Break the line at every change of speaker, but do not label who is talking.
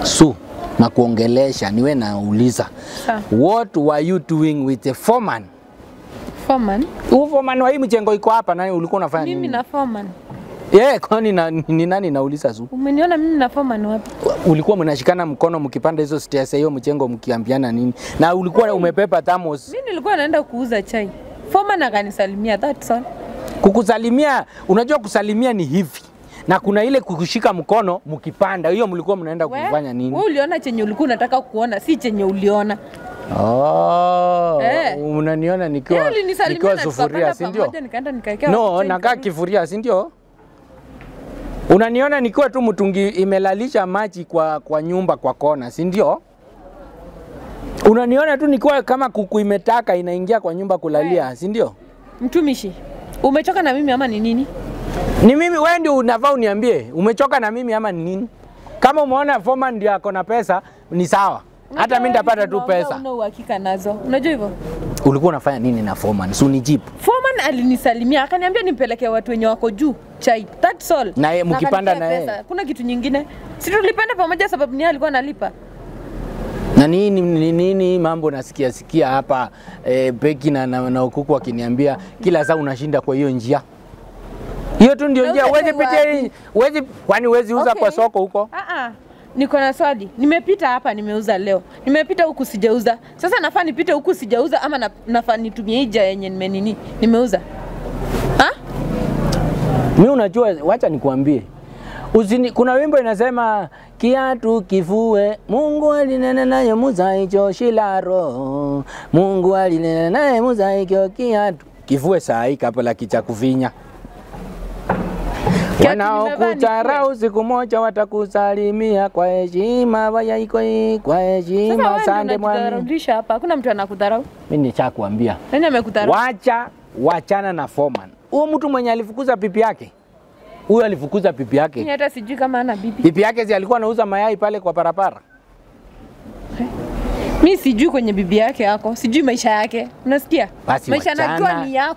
Su, na kuongelesha niwe nauliza. What were you doing with the foreman?
Foreman?
Foreman wa hii mjengo iko hapa, nani ulikuwa unafanya nini?
Mimi na foreman.
Kwani ni nani nauliza Su?
Umeniona mimi na foreman wapi?
Ulikuwa mnashikana mkono mkipanda hizo stairs hiyo mjengo mkiambiana nini? Na ulikuwa umepepa thermos.
Mimi nilikuwa naenda kuuza chai. Foreman akanisalimia, that's all.
Kukusalimia, unajua kusalimia ni hivi. Na kuna ile kukushika mkono mkipanda, hiyo mlikuwa mnaenda kufanya nini?
Wewe uliona chenye ulikuwa unataka kuona, si chenye uliona.
Unaniona nikiwa sufuria, si ndio? No, nakaa kifuria, si ndio? Unaniona nikiwa tu mtungi imelalisha maji kwa nyumba kwa kona, si ndio? Unaniona tu nikiwa kama kuku imetaka inaingia kwa nyumba kulalia, si ndio?
Mtumishi, umechoka na mimi ama ni nini?
Ni mimi, wewe ndio unafaa uniambie, umechoka na mimi ama ni nini? Kama umeona foreman ndio ako na pesa, ni sawa. Hata mimi nitapata tu pesa.
Una uhakika nazo. Unajua hivyo?
Ulikuwa unafanya nini na foreman? Si unijibu.
Foreman alinisalimia, akaniambia nimpelekee watu wenye wako juu chai. That's all.
Na yeye mkipanda na yeye.
Kuna kitu nyingine? Si tulipanda pamoja sababu ni alikuwa analipa.
Na nini mambo nasikia hapa Beki na Ukuku wakiniambia kila saa unashinda kwa hiyo njia. Hiyo tu ndio njia, uweze pitia kwani uwezi uza kwa soko huko?
Niko na swali. Nimepita hapa nimeuza leo. Nimepita huku sijauza. Sasa nafaa nipite huku sijauza ama nafaa nitumie hija yenye nimeuza?
Mimi unajua, wacha nikuambie. Kuna wimbo inasema kiatu kivue, Mungu alinena naye Musa hicho shilaro. Mungu alinena naye Musa hicho kiatu kivue saa hii kabla kicha kuvinya. Wanaokudharau siku moja watakusalimia kwa heshima, kwa heshima. Asante mwalimu.
Hapa hakuna mtu anakudharau.
Mimi nishakwambia.
Nani amekudharau?
Wachana na foreman. Huyo mtu mwenye alifukuza pipi yake. Huyo alifukuza pipi yake.
Mimi hata sijui kama ana bibi.
Pipi yake si alikuwa anauza mayai pale kwa barabara.
Mimi sijui kwenye bibi yake yako. Sijui maisha yake. Unasikia?
Basi
maisha najua ni yako.